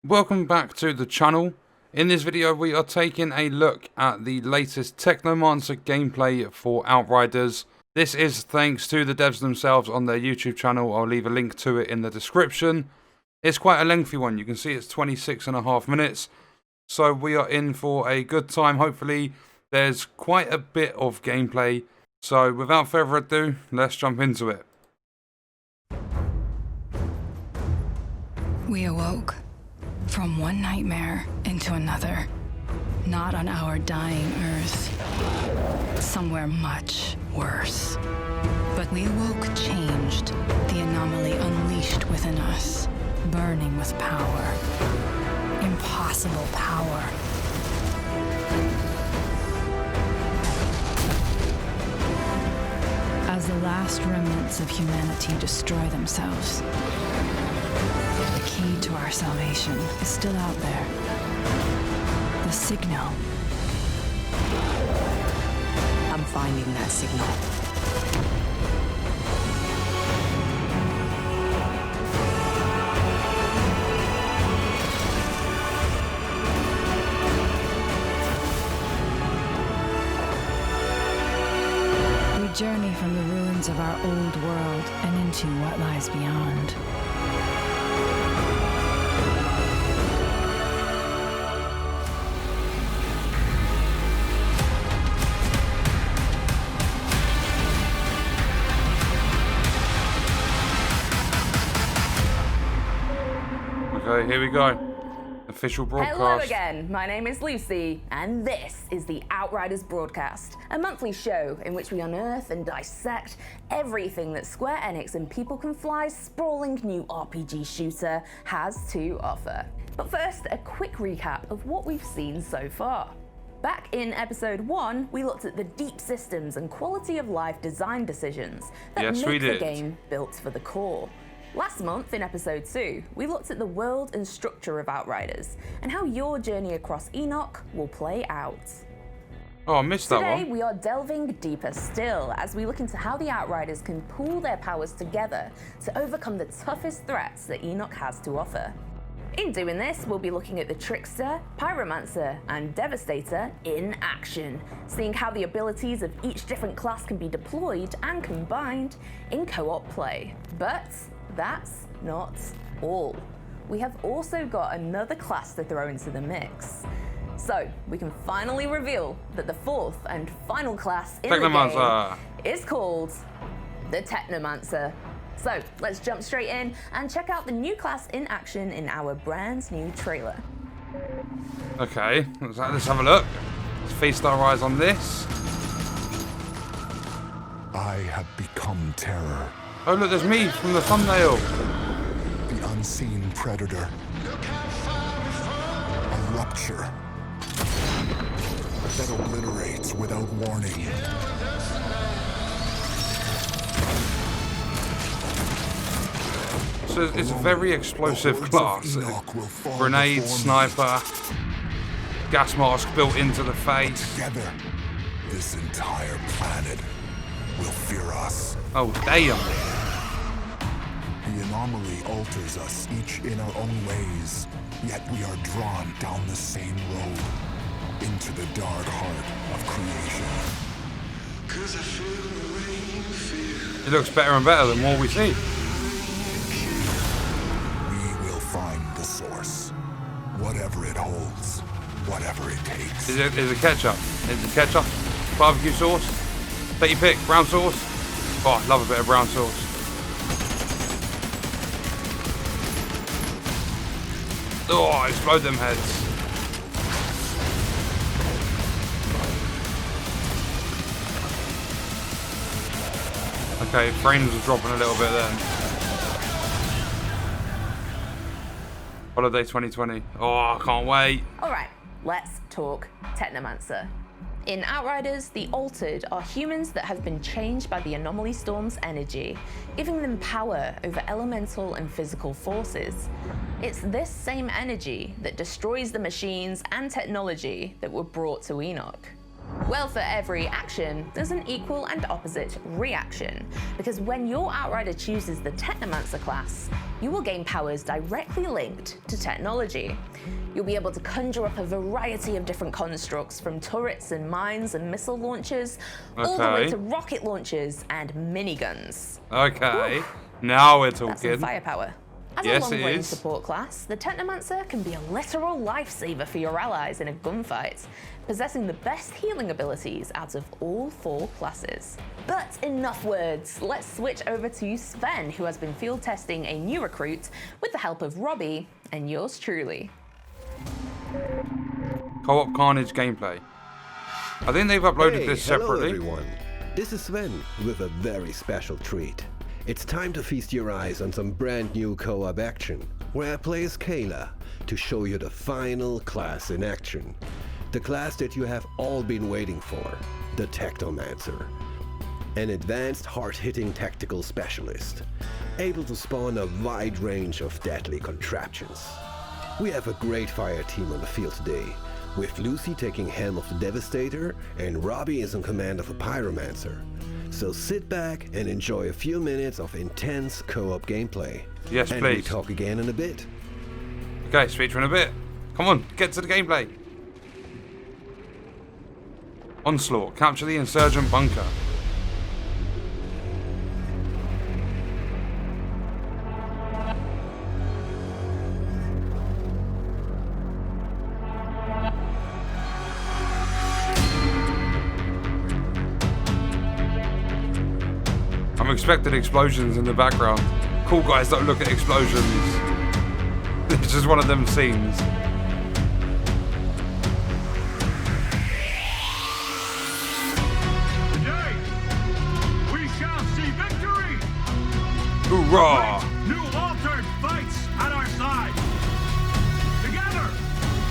Welcome back to the channel. In this video we are taking a look at the latest Technomancer gameplay for Outriders. This is thanks to the devs themselves on their YouTube channel. I'll leave a link to it in the description. It's quite a lengthy one. You can see it's 26.5 minutes. So we are in for a good time. Hopefully there's quite a bit of gameplay. So without further ado, let's jump into it. We awoke from one nightmare into another. Not on our dying Earth. Somewhere much worse. But we awoke changed, the anomaly unleashed within us, burning with power. Impossible power. As the last remnants of humanity destroy themselves, the key to our salvation is still out there. The signal. I'm finding that signal. We journey from the ruins of our old world and into what lies beyond. Okay, here we go. Official broadcast. Hello again, my name is Lucy, and this is the Outriders broadcast, a monthly show in which we unearth and dissect everything that Square Enix and People Can Fly's sprawling new RPG shooter has to offer. But first, a quick recap of what we've seen so far. Back in episode 1, we looked at the deep systems and quality of life design decisions that make the game built for the core. Last month, in episode 2, we looked at the world and structure of Outriders, and how your journey across Enoch will play out. Oh, I missed that one. Today, we are delving deeper still, as we look into how the Outriders can pool their powers together to overcome the toughest threats that Enoch has to offer. In doing this, we'll be looking at the Trickster, Pyromancer, and Devastator in action, seeing how the abilities of each different class can be deployed and combined in co-op play. But that's not all. We have also got another class to throw into the mix. So we can finally reveal that the fourth and final class in the game is called the Technomancer. So let's jump straight in and check out the new class in action in our brand new trailer. Okay, let's have a look. Let's feast our eyes on this. I have become terror. Oh look, there's me from the thumbnail. The unseen predator. A rupture that obliterates without warning. So it's a very explosive class. Grenade, sniper, gas mask built into the face. Together, this entire planet will fear us. Oh damn. The anomaly alters us, each in our own ways, yet we are drawn down the same road, into the dark heart of creation. It looks better and better the more we see. We will find the source, whatever it holds, whatever it takes. Is it ketchup? Is it ketchup? Barbecue sauce? Bet you pick, brown sauce? Oh, I love a bit of brown sauce. Oh, explode them heads. Okay, frames are dropping a little bit then. Holiday 2020. Oh, I can't wait. Alright, let's talk Technomancer. In Outriders, the Altered are humans that have been changed by the Anomaly Storm's energy, giving them power over elemental and physical forces. It's this same energy that destroys the machines and technology that were brought to Enoch. Well, for every action, there's an equal and opposite reaction, because when your Outrider chooses the Technomancer class, you will gain powers directly linked to technology. You'll be able to conjure up a variety of different constructs, from turrets and mines and missile launchers, all the way to rocket launchers and miniguns. Okay, now we're That's some talking. firepower. As a long-range support class, the Technomancer can be a literal lifesaver for your allies in a gunfight, possessing the best healing abilities out of all 4 classes. But enough words, let's switch over to Sven, who has been field testing a new recruit with the help of Robbie and yours truly. Co-op Carnage gameplay. I think they've uploaded this separately. Hello everyone, this is Sven with a very special treat. It's time to feast your eyes on some brand new co-op action, where I play as Kayla to show you the final class in action. The class that you have all been waiting for, the Technomancer. An advanced, hard-hitting tactical specialist, able to spawn a wide range of deadly contraptions. We have a great fire team on the field today, with Lucy taking helm of the Devastator and Robbie is in command of a Pyromancer. So sit back and enjoy a few minutes of intense co-op gameplay. Yes, and please. we talk again in a bit. Okay, speak to you in a bit. Come on, get to the gameplay. Onslaught, capture the insurgent bunker. I'm expecting explosions in the background. Cool guys don't look at explosions. It's just one of them scenes. Today, we shall see victory! Hoorah! New altered fights at our side! Together,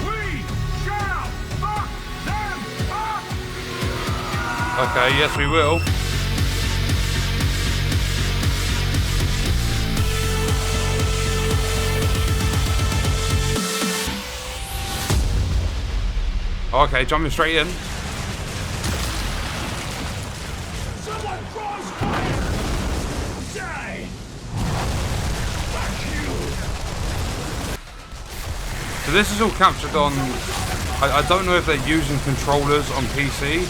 we shall fuck them up! Okay, yes we will. Okay, jumping straight in. Someone cross fire! Die! Fuck you! So this is all captured on... I don't know if they're using controllers on PC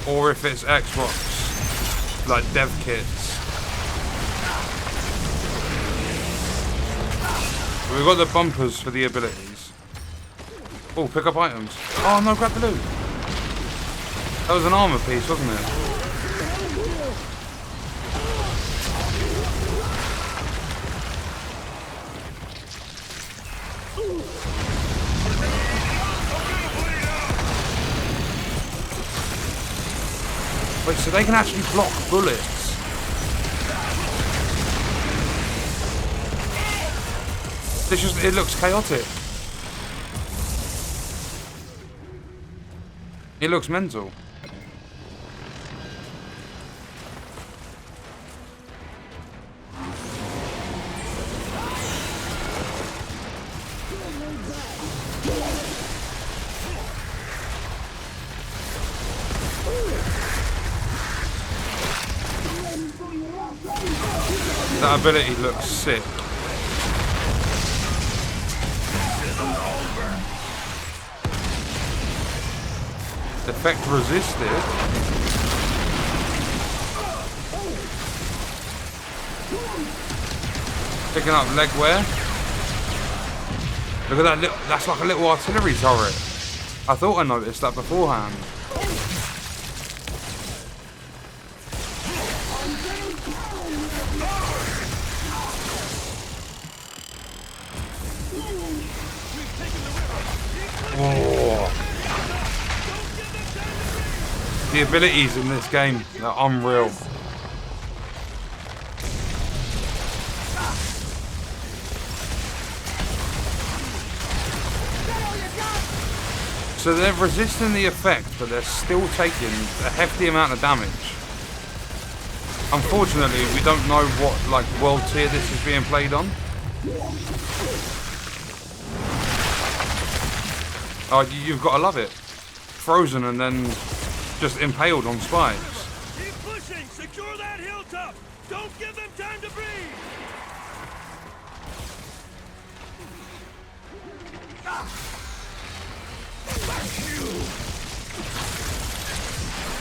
or if it's Xbox, like dev kits. We've got the bumpers for the abilities. Oh, pick up items. Oh no, grab the loot. That was an armor piece, wasn't it? Wait, so they can actually block bullets? It looks chaotic. It looks mental. That ability looks sick. Effect resisted. Picking up leg wear. Look at that, that's like a little artillery turret. I thought I noticed that beforehand. Whoa. The abilities in this game are unreal. So they're resisting the effect, but they're still taking a hefty amount of damage. Unfortunately, we don't know what like world tier this is being played on. Oh, you've got to love it. frozen and then just impaled on spikes. Keep pushing! Secure that hilltop! Don't give them time to breathe!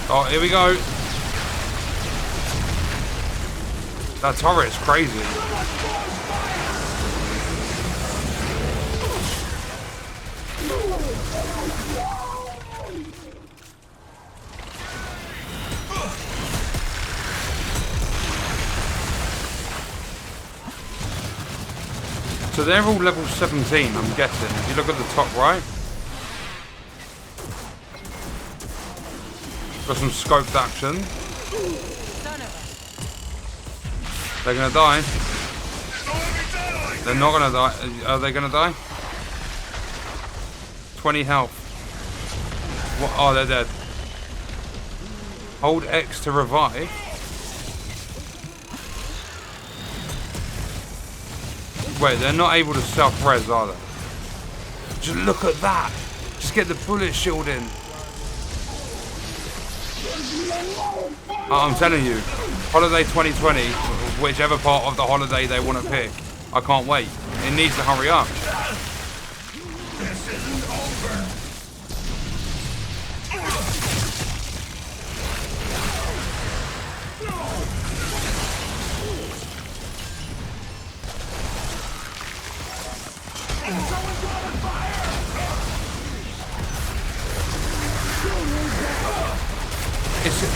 Oh, here we go. That turret's crazy. So they're all level 17, I'm guessing. If you look at the top right. Got some scoped action. They're gonna die. They're not gonna die. Are they gonna die? 20 health. What? Oh, they're dead. Hold X to revive. Wait, they're not able to self-res, are they? Just look at that. Just get the bullet shield in. Oh, I'm telling you, Holiday 2020, whichever part of the holiday they want to pick, I can't wait. It needs to hurry up. This isn't over!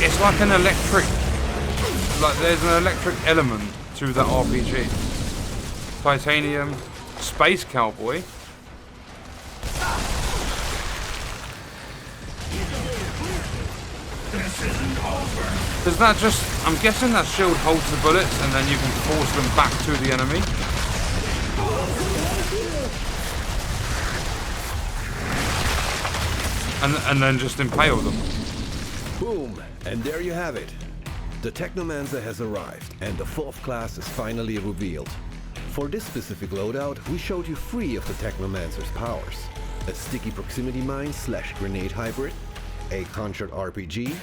It's like an electric, like there's an electric element to that RPG. Titanium, Space Cowboy. This isn't over! Does that just, I'm guessing that shield holds the bullets and then you can force them back to the enemy. And then just impale them. Boom! And there you have it. The Technomancer has arrived, and the 4th class is finally revealed. For this specific loadout, we showed you 3 of the Technomancer's powers. A sticky proximity mine / grenade hybrid, a conjured RPG,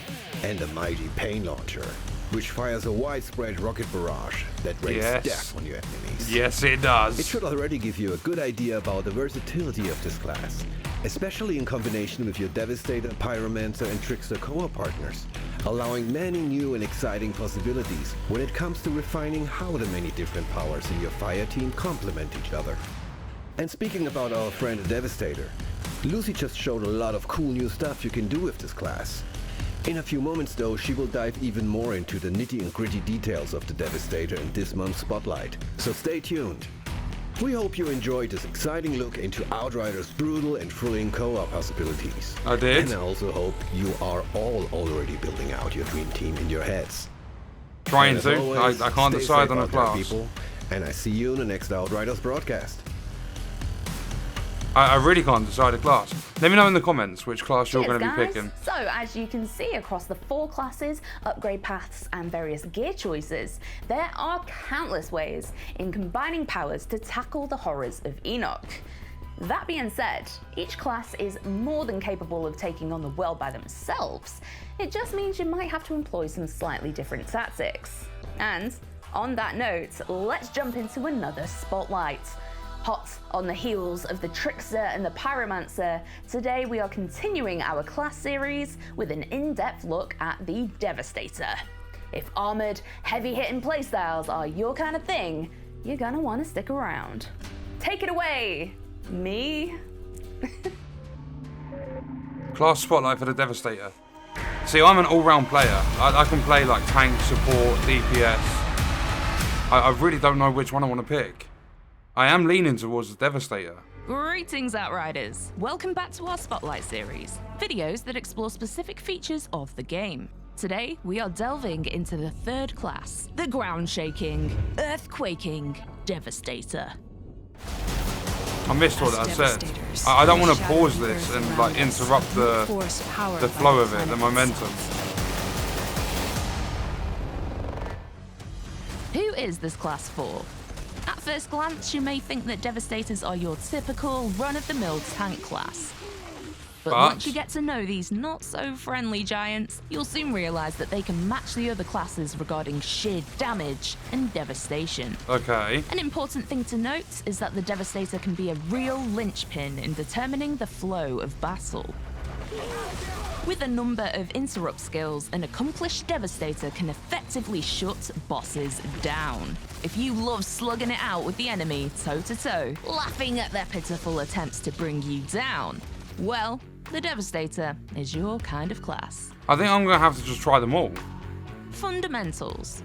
and a mighty pain launcher, which fires a widespread rocket barrage that rains death on your enemies. Yes, it does. It should already give you a good idea about the versatility of this class, especially in combination with your Devastator, Pyromancer, and Trickster co-op partners, allowing many new and exciting possibilities when it comes to refining how the many different powers in your fire team complement each other. And speaking about our friend the Devastator, Lucy just showed a lot of cool new stuff you can do with this class. In a few moments though, she will dive even more into the nitty and gritty details of the Devastator in this month's Spotlight, so stay tuned. We hope you enjoyed this exciting look into Outriders' brutal and thrilling co-op possibilities. I did. And I also hope you are all already building out your dream team in your heads. Trying And to. as always, I can't stay decide safe on a out there, class. people, and I see you in the next Outriders broadcast. I really can't decide a class. Let me know in the comments which class you're going to be Cheers, picking. guys. So, as you can see across the 4 classes, upgrade paths, and various gear choices, there are countless ways in combining powers to tackle the horrors of Enoch. That being said, each class is more than capable of taking on the world by themselves. It just means you might have to employ some slightly different tactics. And on that note, let's jump into another Spotlight. Hot on the heels of the Trickster and the Pyromancer, today we are continuing our class series with an in-depth look at the Devastator. If armored, heavy-hitting playstyles are your kind of thing, you're gonna want to stick around. Take it away, me. Class Spotlight for the Devastator. See, I'm an all-round player. I can play like tank, support, DPS. I really don't know which one I want to pick. I am leaning towards the Devastator. Greetings, Outriders! Welcome back to our Spotlight series, videos that explore specific features of the game. Today, we are delving into the 3rd class, the ground-shaking, earthquaking Devastator. I missed what I said. I don't want to pause this and like interrupt the flow of it, the momentum. Who is this class for? At first glance, you may think that Devastators are your typical run-of-the-mill tank class. But once you get to know these not-so-friendly giants, you'll soon realize that they can match the other classes regarding sheer damage and devastation. Okay. An important thing to note is that the Devastator can be a real linchpin in determining the flow of battle. With a number of interrupt skills, an accomplished Devastator can effectively shut bosses down. If you love slugging it out with the enemy toe-to-toe, laughing at their pitiful attempts to bring you down, well, the Devastator is your kind of class. I think I'm going to have to just try them all. Fundamentals.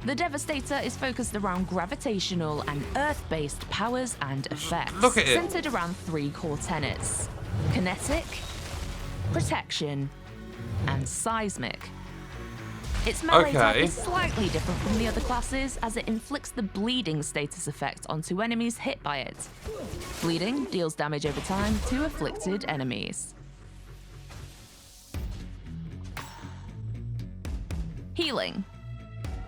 The Devastator is focused around gravitational and earth-based powers and effects, look at it. centered around 3 core tenets: kinetic, protection, and seismic. Its melee type is slightly different from the other classes, as it inflicts the bleeding status effect onto enemies hit by it. Bleeding deals damage over time to afflicted enemies. Healing.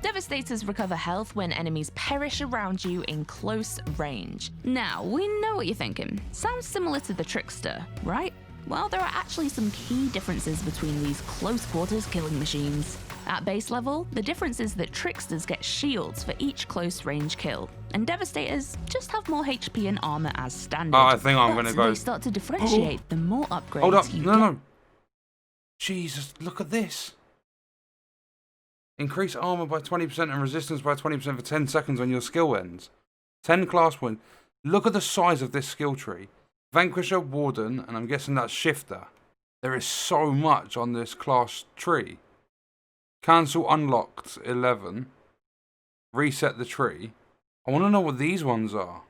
Devastators recover health when enemies perish around you in close range. Now, we know what you're thinking. Sounds similar to the Trickster, right? Well, there are actually some key differences between these close quarters killing machines. At base level, the difference is that Tricksters get shields for each close range kill, and Devastators just have more HP and armor as standard. Oh, I think I'm going to go... They start to differentiate the more upgrades Hold up, you no. Jesus, look at this. Increase armor by 20% and resistance by 20% for 10 seconds on your skill ends. 10 class points. Look at the size of this skill tree. Vanquisher, Warden, and I'm guessing that's Shifter. There is so much on this class tree. Cancel Unlocked 11. Reset the tree. I want to know what these ones are.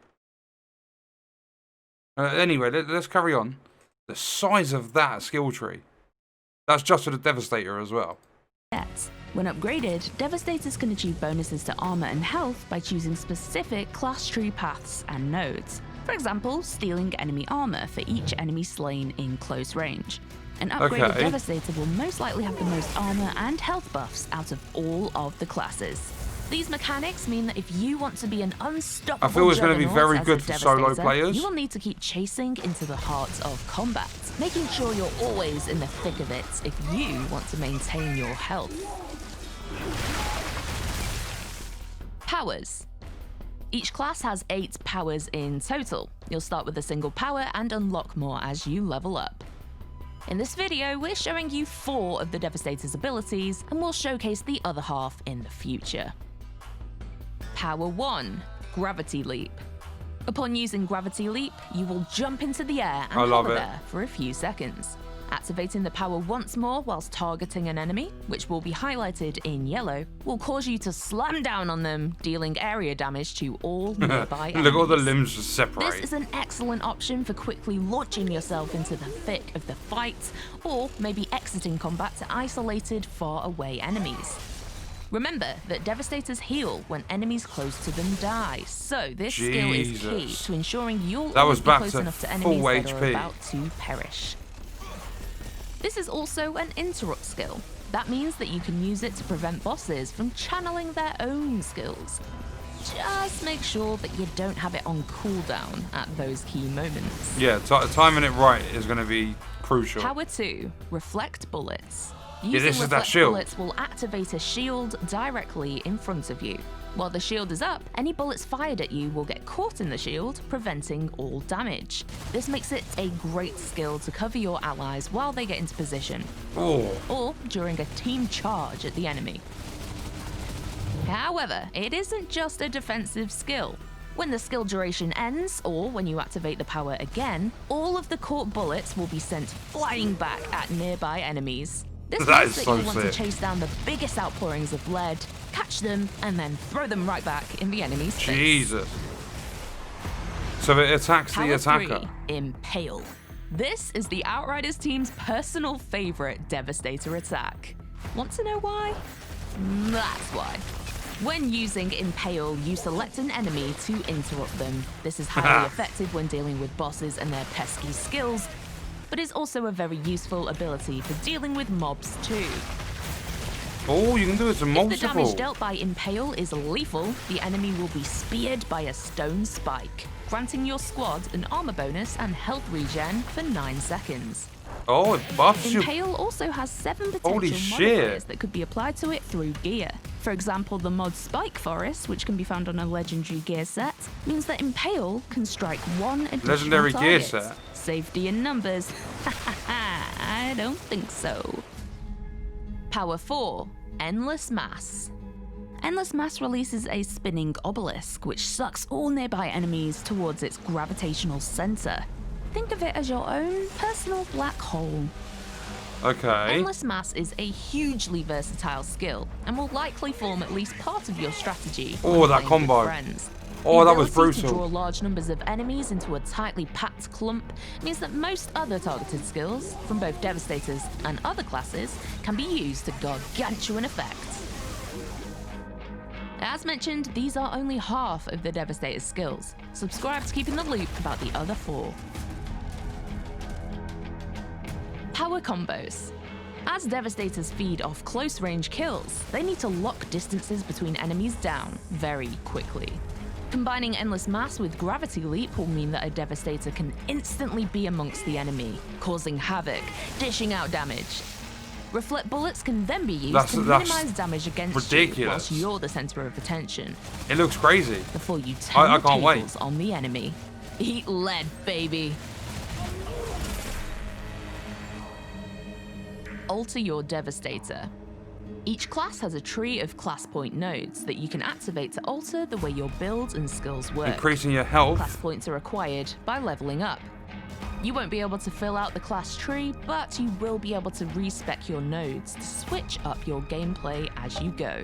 Anyway, let's carry on. The size of that skill tree. That's just for the Devastator as well. When upgraded, Devastators can achieve bonuses to armor and health by choosing specific class tree paths and nodes. For example, stealing enemy armor for each enemy slain in close range. An upgraded Devastator will most likely have the most armor and health buffs out of all of the classes. These mechanics mean that if you want to be an unstoppable I feel it's going to be very good for solo Devastator, players. You will need to keep chasing into the heart of combat, making sure you're always in the thick of it if you want to maintain your health. Powers. Each class has 8 powers in total. You'll start with a single power and unlock more as you level up. In this video, we're showing you 4 of the Devastator's abilities, and we'll showcase the other half in the future. Power 1, Gravity Leap. Upon using Gravity Leap, you will jump into the air and hover there for a few seconds. Activating the power once more whilst targeting an enemy, which will be highlighted in yellow, will cause you to slam down on them, dealing area damage to all nearby enemies. Look, all the limbs just separate. This is an excellent option for quickly launching yourself into the thick of the fight, or maybe exiting combat to isolated, far away enemies. Remember that Devastators heal when enemies close to them die, so this skill is key to ensuring you'll always be close enough to enemies that are about to perish. This is also an interrupt skill. That means that you can use it to prevent bosses from channeling their own skills. Just make sure that you don't have it on cooldown at those key moments. Yeah, timing it right is going to be crucial. Power 2, Reflect Bullets. Yeah, this is that Reflect shield. Bullets will activate a shield directly in front of you. While the shield is up, any bullets fired at you will get caught in the shield, preventing all damage. This makes it a great skill to cover your allies while they get into position, or during a team charge at the enemy. However, it isn't just a defensive skill. When the skill duration ends, or when you activate the power again, all of the caught bullets will be sent flying back at nearby enemies. This means that you'll want to chase down the biggest outpourings of lead, catch them, and then throw them right back in the enemy's face. Jesus. So it attacks the attacker. Power 3, Impale. This is the Outriders team's personal favorite Devastator attack. Want to know why? That's why. When using Impale, you select an enemy to interrupt them. This is highly effective when dealing with bosses and their pesky skills, but is also a very useful ability for dealing with mobs too. Oh, you can do it to multiple. If the damage dealt by Impale is lethal, the enemy will be speared by a stone spike, granting your squad an armor bonus and health regen for 9 seconds. Oh, it buffs you. Impale also has 7 potential Holy modifiers shit. that could be applied to it through gear. For example, the mod Spike Forest, which can be found on a legendary gear set, means that Impale can strike 1 additional Legendary gear target. set? Safety in numbers. I don't think so. Power 4, Endless Mass. Endless Mass releases a spinning obelisk, which sucks all nearby enemies towards its gravitational center. Think of it as your own personal black hole. Okay. Endless Mass is a hugely versatile skill, and will likely form at least part of your strategy. Oh, when that playing with combo. friends. Oh, The that was ability to draw brutal. large numbers of enemies into a tightly packed clump means that most other targeted skills, from both Devastators and other classes, can be used to gargantuan effect. As mentioned, these are only half of the Devastator's skills. Subscribe to keep in the loop about the other 4. Power combos. As Devastators feed off close-range kills, they need to lock distances between enemies down very quickly. Combining Endless Mass with Gravity Leap will mean that a Devastator can instantly be amongst the enemy, causing havoc, dishing out damage. Reflect bullets can then be used to minimize damage against you ridiculous. whilst you're the center of attention, It looks crazy. before you turn I the can't wait. tables on the enemy. Eat lead, baby. Alter your Devastator. Each class has a tree of class point nodes that you can activate to alter the way your builds and skills work. Increasing your health. Class points are acquired by leveling up. You won't be able to fill out the class tree, but you will be able to respec your nodes to switch up your gameplay as you go.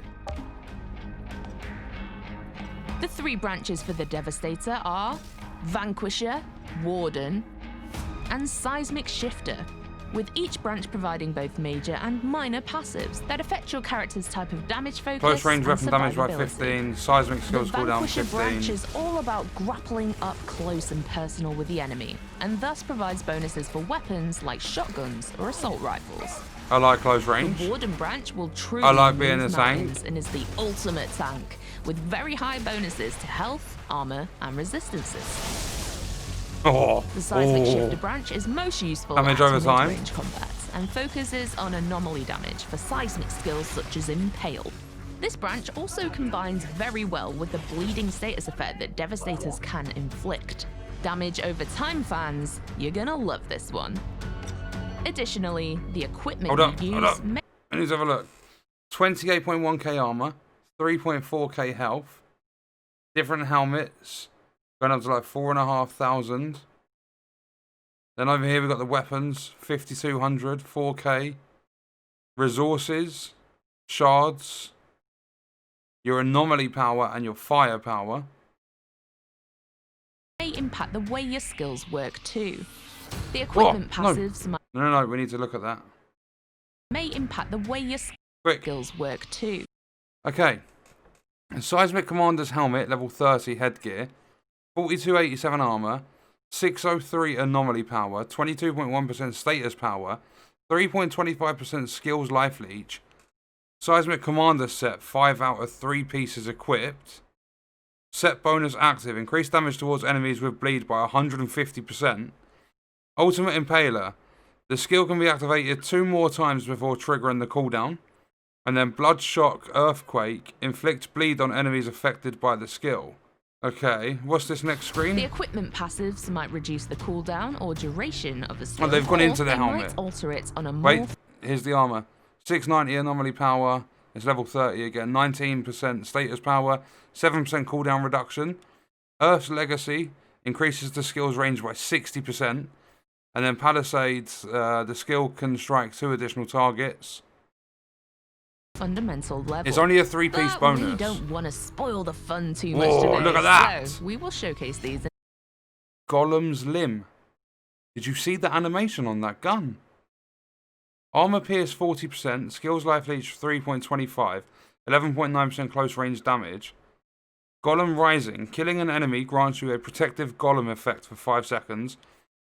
The 3 branches for the Devastator are Vanquisher, Warden, and Seismic Shifter, with each branch providing both major and minor passives that affect your character's type of damage focus. Close range and weapon damage by survivability. 15. Seismic skills The cooldown Vanquisher branch 15. is all about grappling up close and personal with the enemy, and thus provides bonuses for weapons like shotguns or assault rifles. I like close range. The Warden branch will truly I like being move a tank. mountains and is the ultimate tank, with very high bonuses to health, armor, and resistances. Oh. The Seismic Oh. Shifter branch is most useful Damage at over time. mid-range combat, and focuses on anomaly damage for seismic skills such as Impale. This branch also combines very well with the bleeding status effect that Devastators can inflict. Damage over time fans, you're gonna love this one. Additionally, the equipment Hold up, you hold use up. Let's have a look. 28.1k armor, 3.4k health, different helmets, going up to like 4,500. Then over here we've got the weapons, 5,200, 4k. Resources, shards, your anomaly power and your fire power. may impact the way your skills work too. The equipment no. passives No, we need to look at that. may impact the way your Quick. skills work too. Okay. Seismic Commander's helmet, level 30 headgear, 4287 armor, 603 anomaly power, 22.1% status power, 3.25% skills life leech. Seismic Commander set, 5 out of 3 pieces equipped. Set bonus active, increased damage towards enemies with bleed by 150%. Ultimate Impaler, the skill can be activated 2 more times before triggering the cooldown. And then Bloodshock Earthquake, inflict bleed on enemies affected by the skill. Okay, what's this next screen? The equipment passives might reduce the cooldown or duration of the skill. Oh, they've gone or into the they helmet. might alter it on a more Wait, here's the armor. 690 anomaly power. It's level 30 again. 19% status power. 7% cooldown reduction. Earth's Legacy increases the skill's range by 60%. And then Palisades, the skill can strike 2 additional targets. fundamental level. It's only a 3-piece But bonus. we don't want to spoil the fun too Whoa, much today. look at that. So we will showcase these. Golem's Limb. Did you see the animation on that gun? Armor pierce 40%, skills life leech 3.25, 11.9% close range damage. Golem Rising. Killing an enemy grants you a protective golem effect for 5 seconds.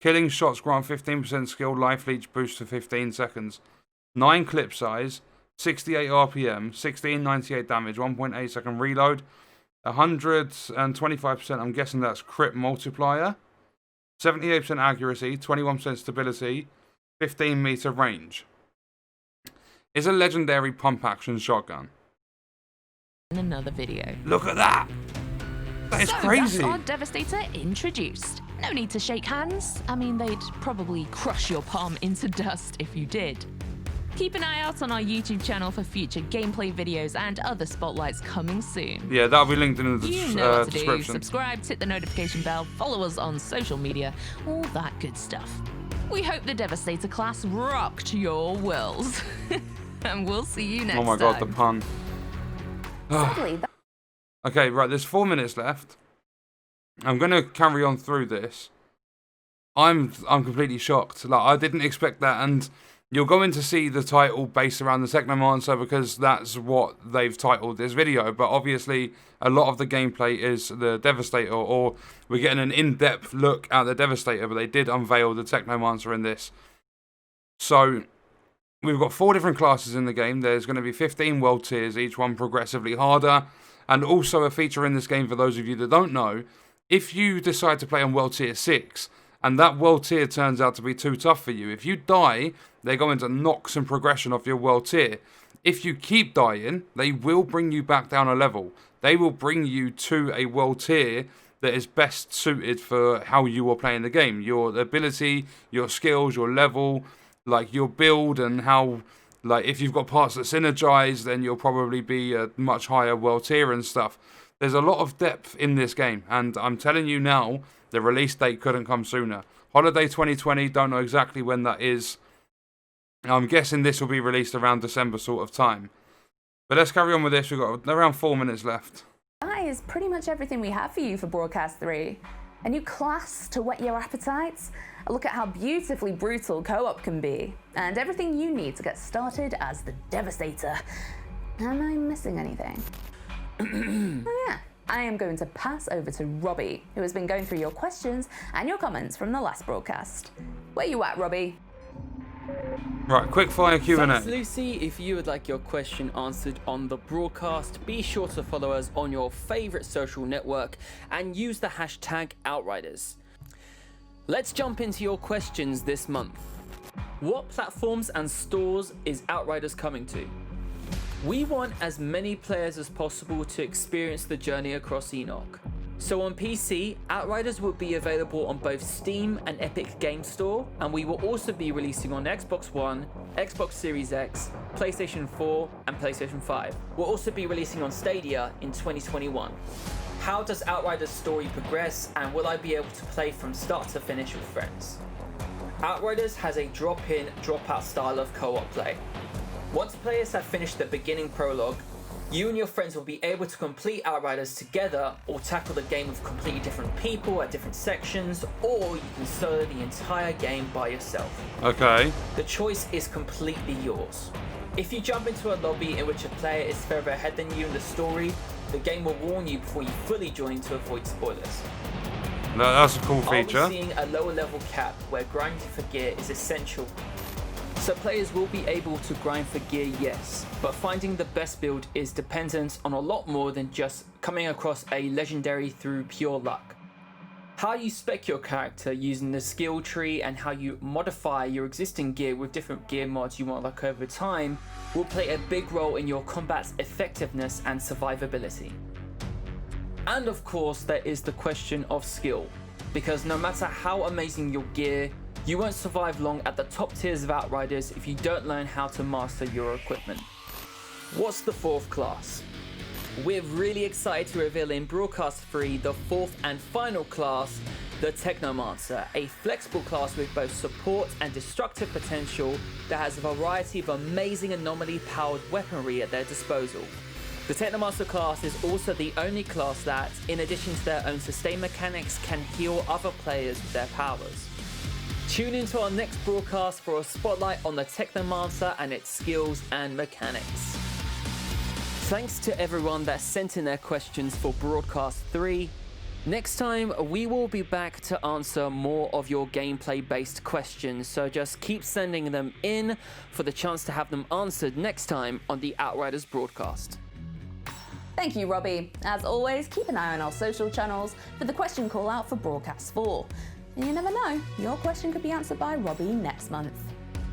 Killing shots grant 15% skill life leech boost for 15 seconds. 9 clip size, 68 RPM, 1698 damage, 1.8 second reload, 125%, I'm guessing that's crit multiplier. 78% accuracy, 21% stability, 15-meter range. Is a legendary pump-action shotgun. In another video. Look at that! That is crazy! That's our Devastator introduced. No need to shake hands. I mean, they'd probably crush your palm into dust if you did. Keep an eye out on our YouTube channel for future gameplay videos and other spotlights coming soon. Yeah, that'll be linked in the You know what to do. description. Subscribe, hit the notification bell, follow us on social media, all that good stuff. We hope the Devastator class rocked your worlds. And we'll see you next time. Oh my god, the pun. Sadly, Okay, right, there's 4 minutes left. I'm gonna carry on through this. I'm completely shocked. Like, I didn't expect that, and you're going to see the title based around the Technomancer because that's what they've titled this video. But obviously, a lot of the gameplay is the Devastator, or we're getting an in-depth look at the Devastator, but they did unveil the Technomancer in this. So, we've got 4 different classes in the game. There's going to be 15 world tiers, each one progressively harder. And also a feature in this game, for those of you that don't know, if you decide to play on world tier 6, and that world tier turns out to be too tough for you, if you die, they're going to knock some progression off your world tier. If you keep dying, they will bring you back down a level. They will bring you to a world tier that is best suited for how you are playing the game. Your ability, your skills, your level, like your build, and how, like, if you've got parts that synergize, then you'll probably be a much higher world tier and stuff. There's a lot of depth in this game, and I'm telling you now, the release date couldn't come sooner. Holiday 2020, don't know exactly when that is. I'm guessing this will be released around December sort of time. But let's carry on with this. We've got around 4 minutes left. that is pretty much everything we have for you for Broadcast 3. A new class to whet your appetites, a look at how beautifully brutal co-op can be, and everything you need to get started as the Devastator. Am I missing anything? Oh yeah, I am going to pass over to Robbie, who has been going through your questions and your comments from the last broadcast. Where you at, Robbie? Right, quick fire Q&A. Thanks, Lucy. If you would like your question answered on the broadcast, be sure to follow us on your favourite social network and use the hashtag Outriders. Let's jump into your questions this month. What platforms and stores is Outriders coming to? We want as many players as possible to experience the journey across Enoch. So on PC, Outriders will be available on both Steam and Epic Games Store, and we will also be releasing on Xbox One, Xbox Series X, PlayStation 4 and PlayStation 5. We'll also be releasing on Stadia in 2021. How does Outriders' story progress, and will I be able to play from start to finish with friends? Outriders has a drop-in, drop-out style of co-op play. Once players have finished the beginning prologue, you and your friends will be able to complete Outriders together, or tackle the game with completely different people at different sections, or you can solo the entire game by yourself. Okay. The choice is completely yours. If you jump into a lobby in which a player is further ahead than you in the story, the game will warn you before you fully join to avoid spoilers. No, that's a cool feature. I'll be seeing a lower level cap where grinding for gear is essential. So players will be able to grind for gear, yes, but finding the best build is dependent on a lot more than just coming across a legendary through pure luck. How you spec your character using the skill tree and how you modify your existing gear with different gear mods you unlock over time will play a big role in your combat's effectiveness and survivability. And of course, there is the question of skill, because no matter how amazing your gear, you won't survive long at the top tiers of Outriders if you don't learn how to master your equipment. What's the fourth class? We're really excited to reveal in Broadcast 3 the fourth and final class, the Technomancer, a flexible class with both support and destructive potential that has a variety of amazing anomaly-powered weaponry at their disposal. The Technomancer class is also the only class that, in addition to their own sustain mechanics, can heal other players with their powers. Tune into our next broadcast for a spotlight on the Technomancer and its skills and mechanics. Thanks to everyone that sent in their questions for Broadcast 3. Next time, we will be back to answer more of your gameplay-based questions, so just keep sending them in for the chance to have them answered next time on the Outriders broadcast. Thank you, Robbie. As always, keep an eye on our social channels for the question call out for Broadcast 4. And you never know, your question could be answered by Robbie next month.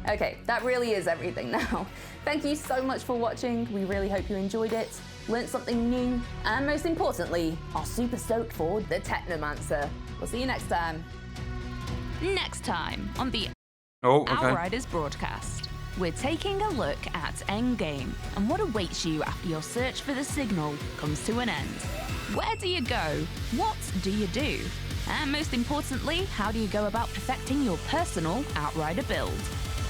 Okay, that really is everything now. Thank you so much for watching. We really hope you enjoyed it, learned something new, and most importantly, are super stoked for the Technomancer. We'll see you next time. Next time on the Okay. Outriders broadcast, we're taking a look at Endgame and what awaits you after your search for the signal comes to an end. Where do you go? What do you do? And most importantly, how do you go about perfecting your personal Outrider build?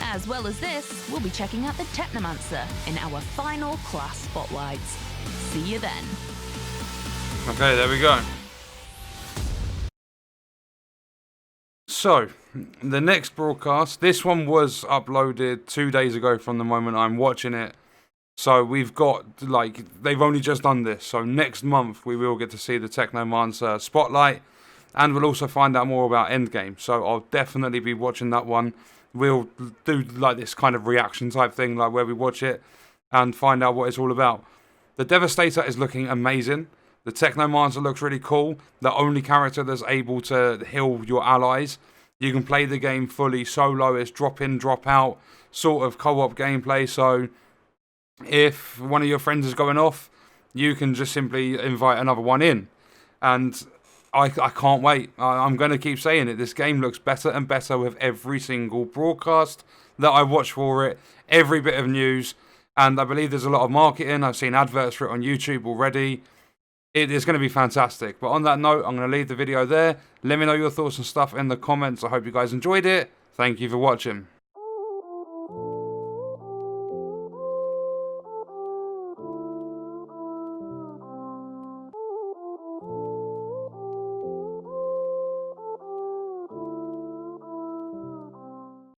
As well as this, we'll be checking out the Technomancer in our final class spotlights. See you then. Okay, there we go. So, the next broadcast, this one was uploaded 2 days ago from the moment I'm watching it. So we've got, like, they've only just done this. So next month we will get to see the Technomancer spotlight. And we'll also find out more about Endgame. So I'll definitely be watching that one. We'll do like this kind of reaction type thing, like where we watch it and find out what it's all about. The Devastator is looking amazing. The Technomancer looks really cool. The only character that's able to heal your allies. You can play the game fully solo. It's drop in, drop out sort of co-op gameplay. So if one of your friends is going off, you can just simply invite another one in. And I can't wait. I'm going to keep saying it. This game looks better and better with every single broadcast that I watch for it. Every bit of news. And I believe there's a lot of marketing. I've seen adverts for it on YouTube already. It is going to be fantastic. But on that note, I'm going to leave the video there. Let me know your thoughts and stuff in the comments. I hope you guys enjoyed it. Thank you for watching.